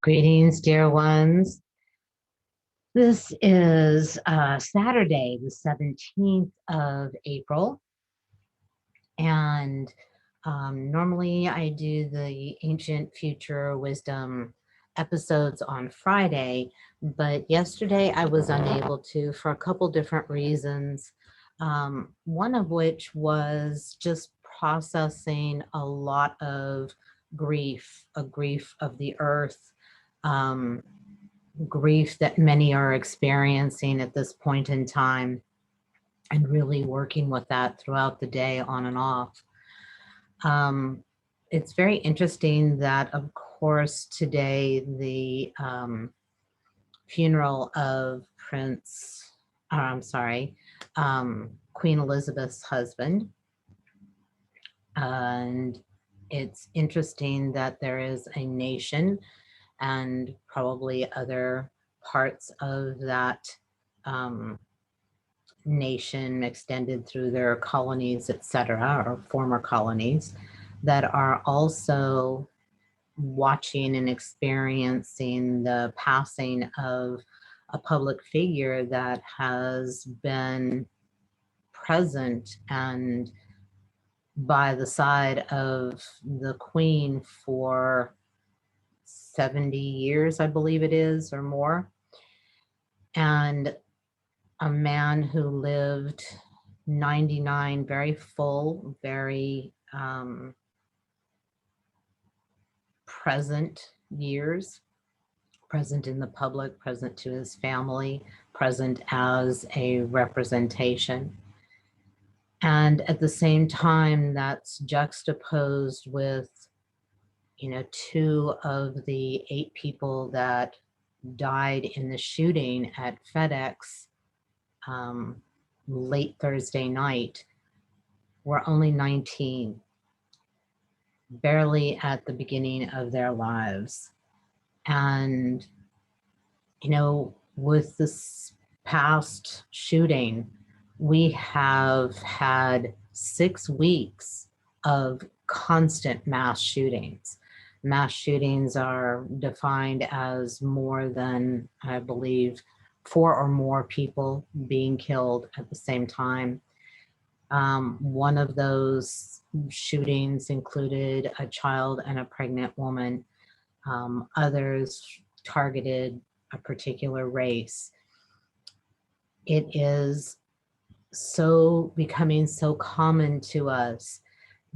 Greetings, dear ones. This is Saturday, the 17th of April, and normally I do the Ancient Future Wisdom episodes on Friday, but yesterday I was unable to for a couple different reasons. One of which was just processing a lot of grief, a grief of the earth. Um, Grief that many are experiencing at this point in time, and really working with that throughout the day on and off. It's very interesting that, of course, today the funeral of Queen Elizabeth's husband. And it's interesting that there is a nation and probably other parts of that nation extended through their colonies, etc., or former colonies, that are also watching and experiencing the passing of a public figure that has been present and by the side of the Queen for 70 years, I believe it is, or more. And a man who lived 99 very full, very present years, present in the public, present to his family, present as a representation. And at the same time, that's juxtaposed with, two of the 8 people that died in the shooting at FedEx late Thursday night were only 19, barely at the beginning of their lives. And, with this past shooting, we have had 6 weeks of constant mass shootings. Mass shootings are defined as more than, I believe, 4 or more people being killed at the same time. One of those shootings included a child and a pregnant woman. Others targeted a particular race. It is becoming so common to us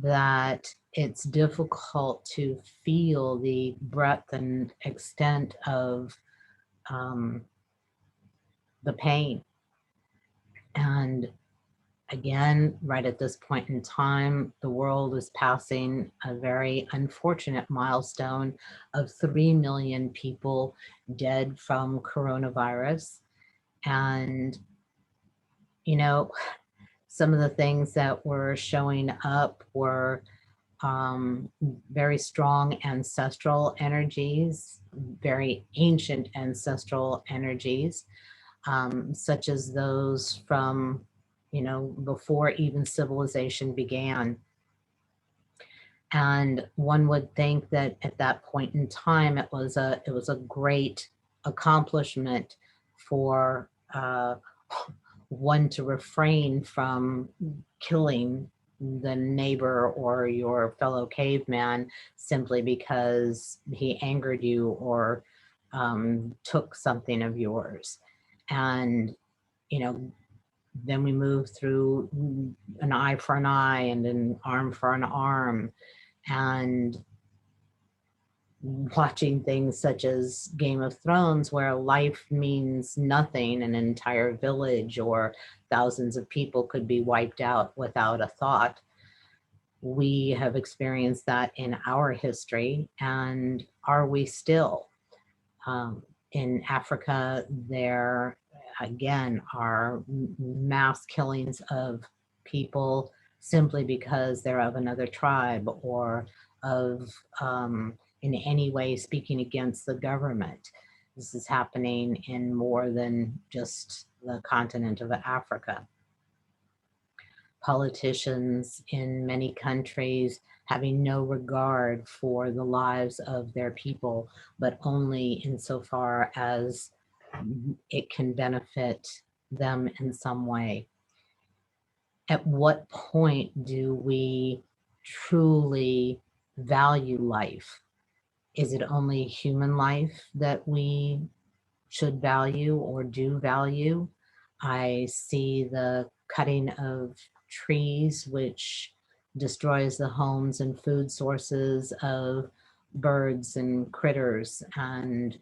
that it's difficult to feel the breadth and extent of the pain. And again, right at this point in time, the world is passing a very unfortunate milestone of 3 million people dead from coronavirus. And, some of the things that were showing up were very strong ancestral energies, very ancient ancestral energies, such as those from, before even civilization began. And one would think that at that point in time, it was a great accomplishment for one to refrain from killing the neighbor or your fellow caveman simply because he angered you or took something of yours. And, then we move through an eye for an eye and an arm for an arm, and watching things such as Game of Thrones, where life means nothing, an entire village or thousands of people could be wiped out without a thought. We have experienced that in our history, and are we still? In Africa, there again are mass killings of people simply because they're of another tribe or of in any way speaking against the government. This is happening in more than just the continent of Africa. politicians in many countries having no regard for the lives of their people, but only insofar as it can benefit them in some way. At what point do we truly value life? Is it only human life that we should value or do value? I see the cutting of trees, which destroys the homes and food sources of birds and critters. And,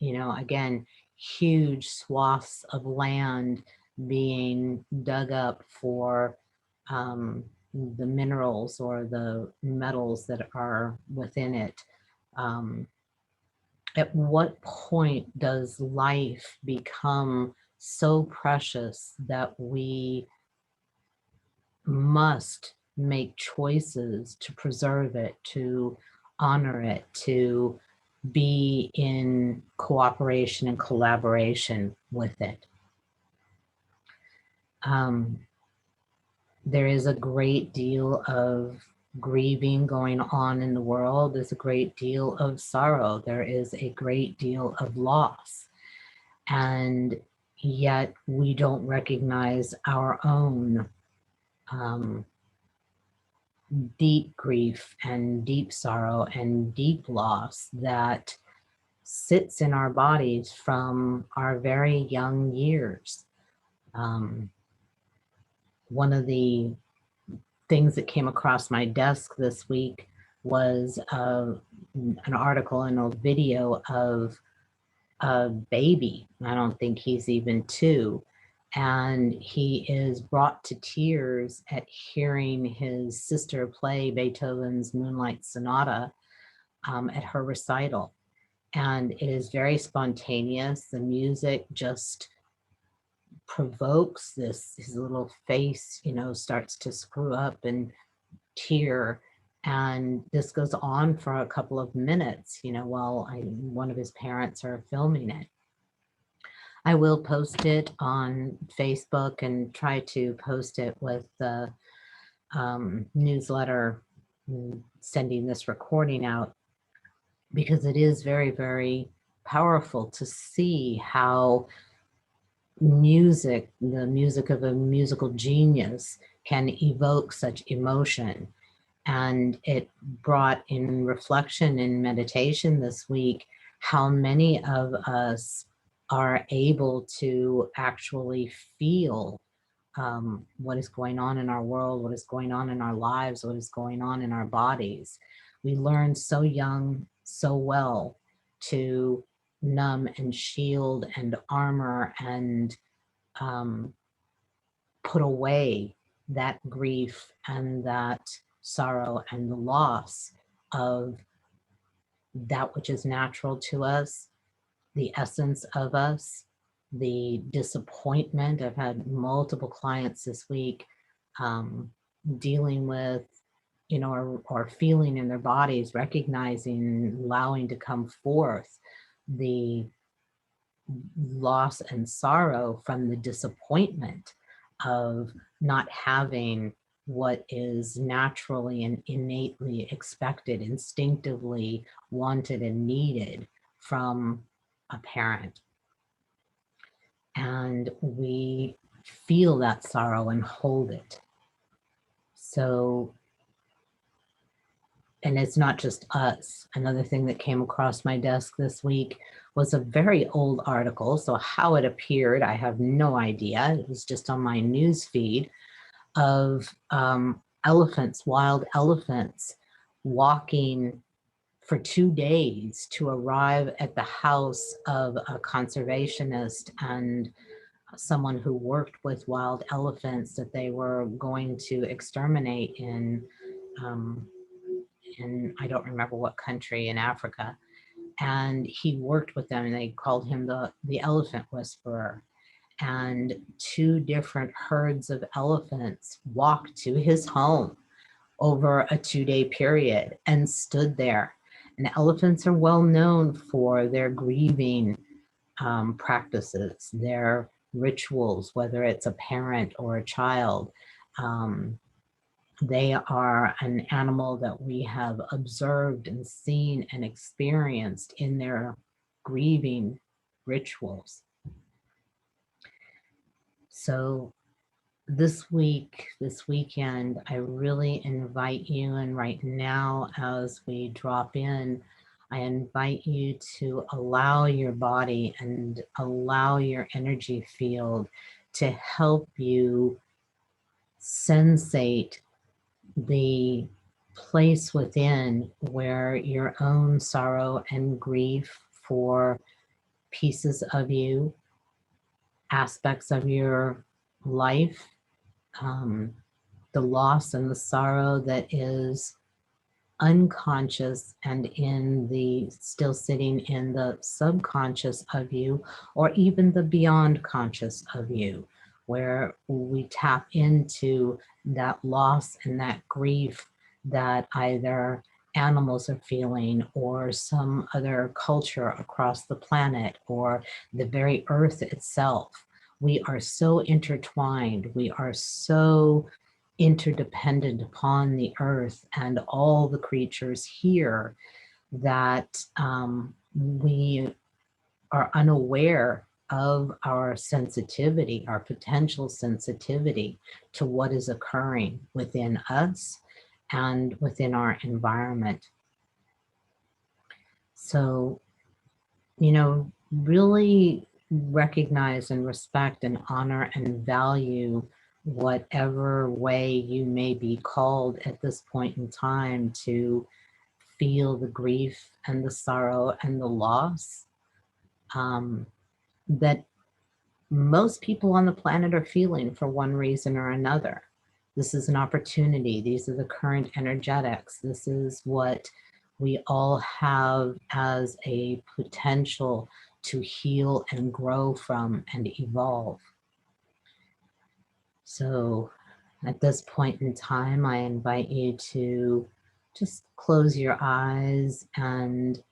again, huge swaths of land being dug up for the minerals or the metals that are within it. At what point does life become so precious that we must make choices to preserve it, to honor it, to be in cooperation and collaboration with it? There is a great deal of grieving going on in the world. There's a great deal of sorrow. There is a great deal of loss. And yet we don't recognize our own deep grief and deep sorrow and deep loss that sits in our bodies from our very young years. One of the things that came across my desk this week was an article and a video of a baby. I don't think he's even 2. And he is brought to tears at hearing his sister play Beethoven's Moonlight Sonata at her recital. And it is very spontaneous. The music just provokes this, his little face, starts to screw up and tear. And this goes on for a couple of minutes, while one of his parents are filming it. I will post it on Facebook and try to post it with the newsletter sending this recording out, because it is very, very powerful to see how music, the music of a musical genius, can evoke such emotion. And it brought in reflection and meditation this week how many of us are able to actually feel what is going on in our world, what is going on in our lives, what is going on in our bodies. We learn so young, so well to numb and shield and armor and put away that grief and that sorrow and the loss of that which is natural to us, the essence of us, the disappointment. I've had multiple clients this week dealing with, or feeling in their bodies, recognizing, allowing to come forth the loss and sorrow from the disappointment of not having what is naturally and innately expected, instinctively wanted and needed from a parent. And we feel that sorrow and hold it. So, and it's not just us. Another thing that came across my desk this week was a very old article. So how it appeared, I have no idea. It was just on my news feed of elephants, wild elephants, walking for 2 days to arrive at the house of a conservationist and someone who worked with wild elephants that they were going to exterminate in I don't remember what country in Africa. And he worked with them, and they called him the elephant whisperer. And 2 different herds of elephants walked to his home over a 2-day period and stood there. And elephants are well known for their grieving practices, their rituals, whether it's a parent or a child. They are an animal that we have observed and seen and experienced in their grieving rituals. So this weekend, I really invite you, and right now as we drop in, I invite you to allow your body and allow your energy field to help you sensate the place within where your own sorrow and grief for pieces of you, aspects of your life, um, the loss and the sorrow that is unconscious and in the still sitting in the subconscious of you, or even the beyond conscious of you, where we tap into that loss and that grief that either animals are feeling or some other culture across the planet or the very earth itself. We are so intertwined. We are so interdependent upon the earth and all the creatures here that we are unaware of our sensitivity, our potential sensitivity to what is occurring within us and within our environment. So, really recognize and respect and honor and value whatever way you may be called at this point in time to feel the grief and the sorrow and the loss that most people on the planet are feeling for one reason or another. This is an opportunity. These are the current energetics. This is what we all have as a potential to heal and grow from and evolve. So at this point in time, I invite you to just close your eyes, and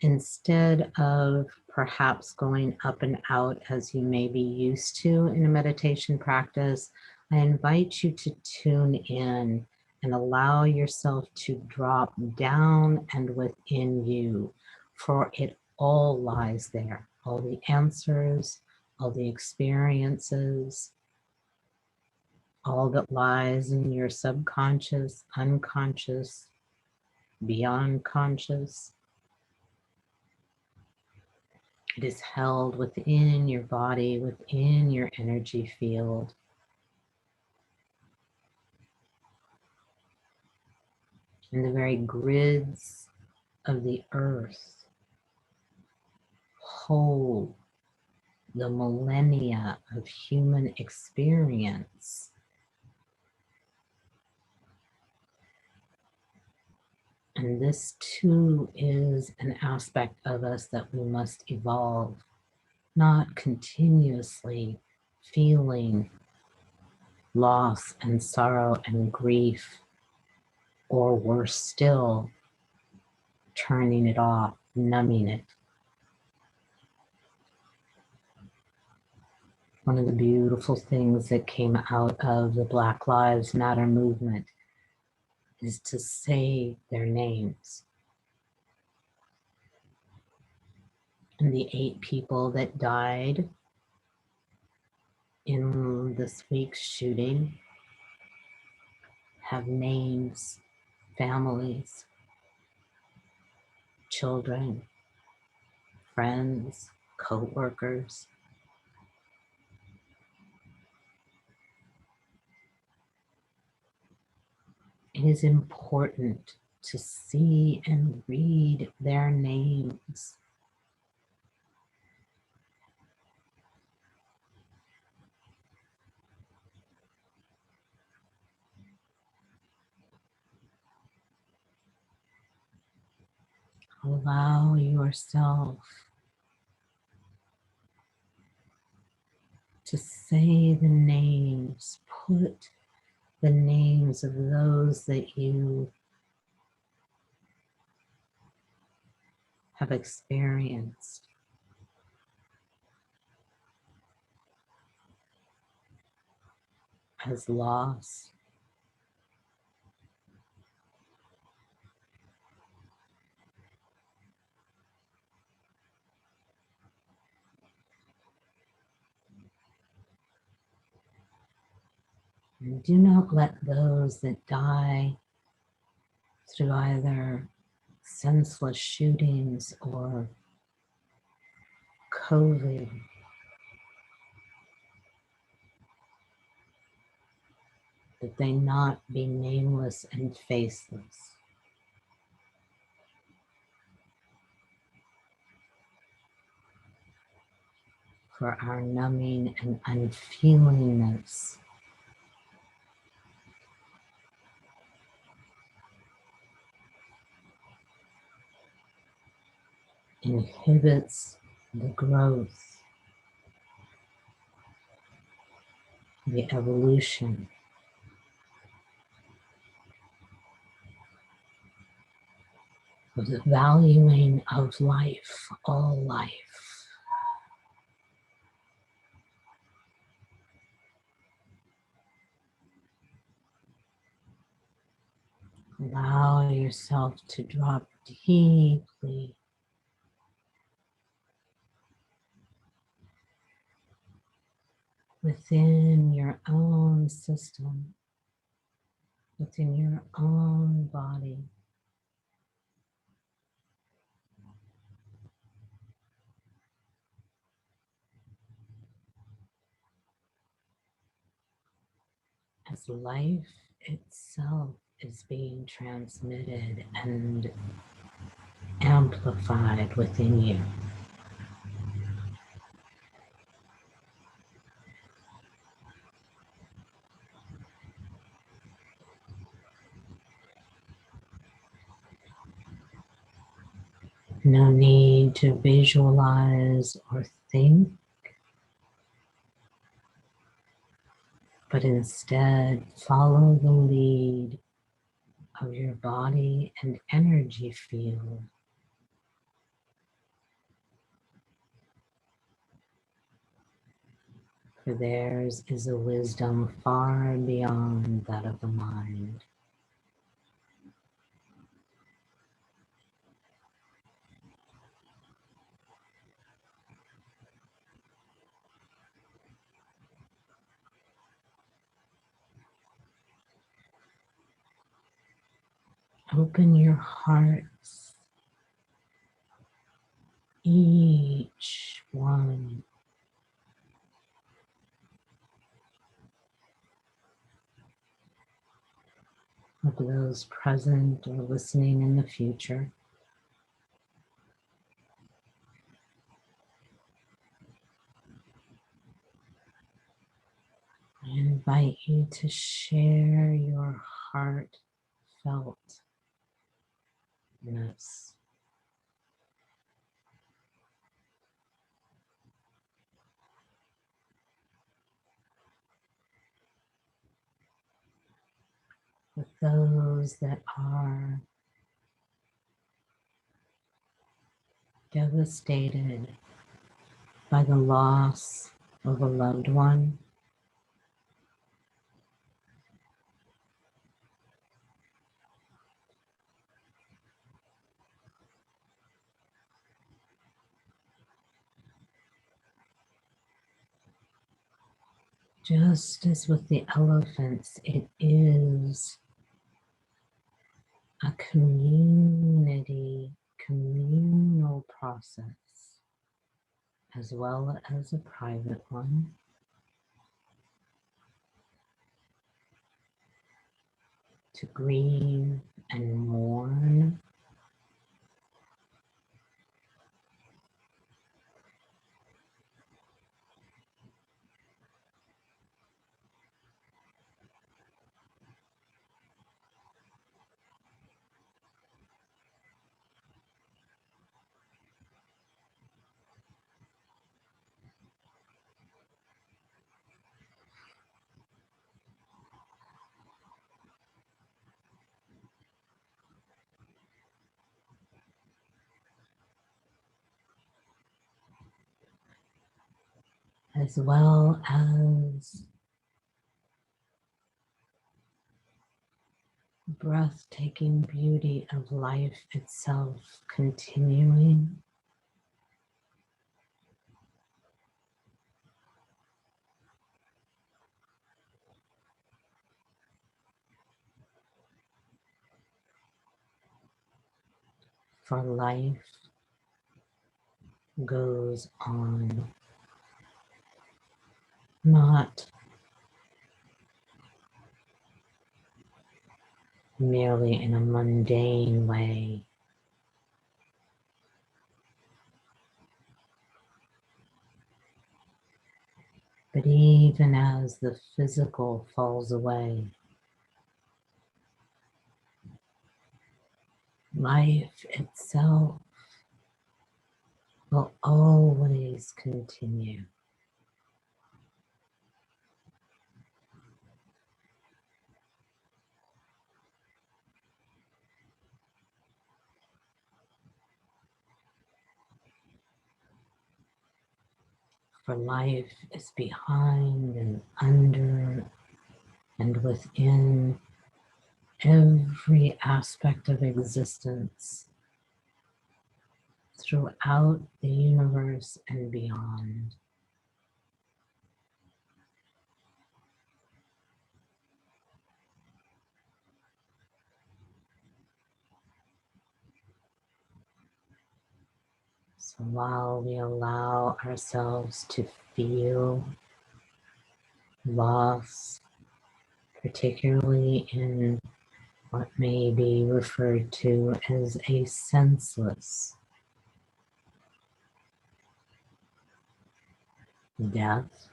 instead of perhaps going up and out as you may be used to in a meditation practice, I invite you to tune in and allow yourself to drop down and within you, for it all lies there. All the answers, all the experiences, all that lies in your subconscious, unconscious, beyond conscious. It is held within your body, within your energy field. And the very grids of the earth hold the millennia of human experience. And this too is an aspect of us that we must evolve, not continuously feeling loss and sorrow and grief, or worse still, turning it off, numbing it. One of the beautiful things that came out of the Black Lives Matter movement is to say their names. And the 8 people that died in this week's shooting have names, families, children, friends, co-workers. It is important to see and read their names. Allow yourself to say the names, put the names of those that you have experienced. as loss. And do not let those that die through either senseless shootings or COVID that they not be nameless and faceless. For our numbing and unfeelingness inhibits the growth, the evolution, of the valuing of life, all life. Allow yourself to drop deeply within your own system, within your own body. As life itself is being transmitted and amplified within you. No need to visualize or think, but instead follow the lead of your body and energy field. For theirs is a wisdom far beyond that of the mind. Open your hearts, each one, of those present or listening in the future. I invite you to share your heartfeltness with those that are devastated by the loss of a loved one, just as with the elephants, it is a communal process, as well as a private one. To grieve and mourn, as well as breathtaking beauty of life itself continuing. For life goes on, not merely in a mundane way, but even as the physical falls away, life itself will always continue. For life is behind and under and within every aspect of existence, throughout the universe and beyond. So while we allow ourselves to feel loss, particularly in what may be referred to as a senseless death,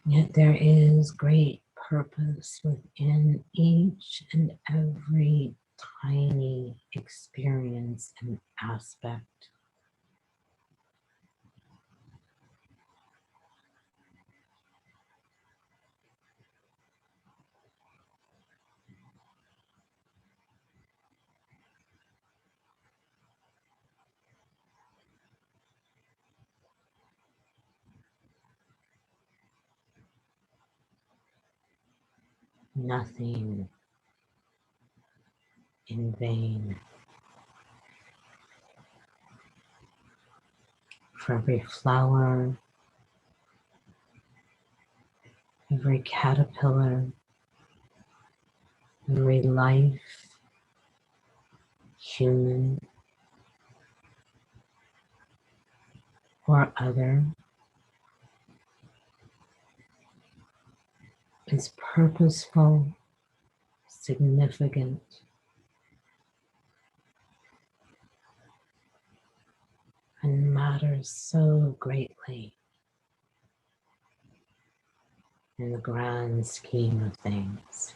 yet there is great purpose within each and every tiny experience and aspect. Nothing in vain. For every flower, every caterpillar, every life, human or other, is purposeful, significant, and matters so greatly in the grand scheme of things.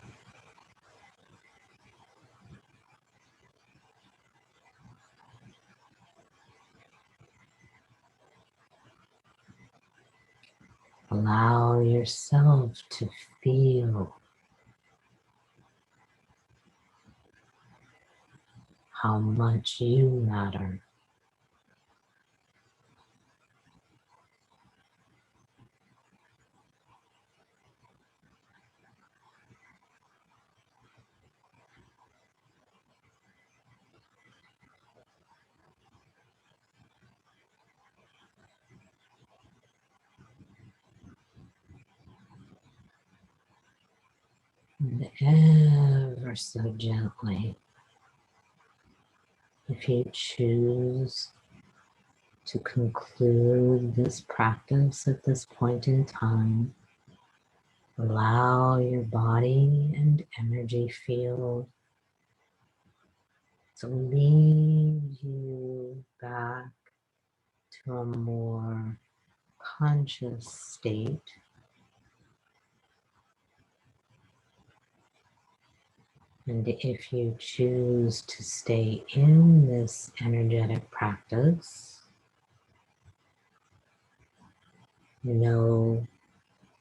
Allow yourself to feel how much you matter. And ever so gently, if you choose to conclude this practice at this point in time, allow your body and energy field to lead you back to a more conscious state. And if you choose to stay in this energetic practice, know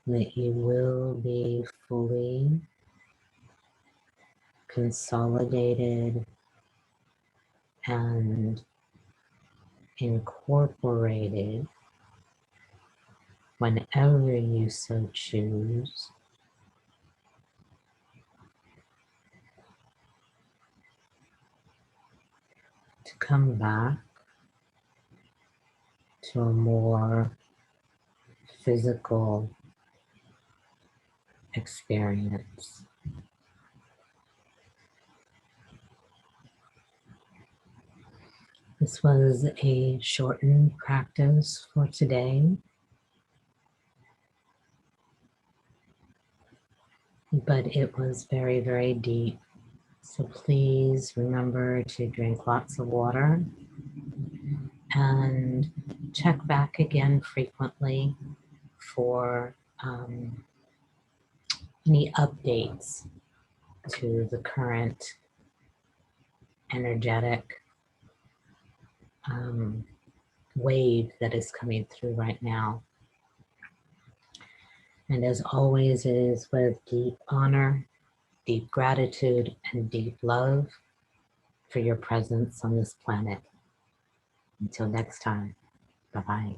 that you will be fully consolidated and incorporated whenever you so choose, to come back to a more physical experience. This was a shortened practice for today, but it was very, very deep. So please remember to drink lots of water and check back again frequently for any updates to the current energetic wave that is coming through right now. And as always, it is with deep honor, deep gratitude, and deep love for your presence on this planet. Until next time, bye-bye.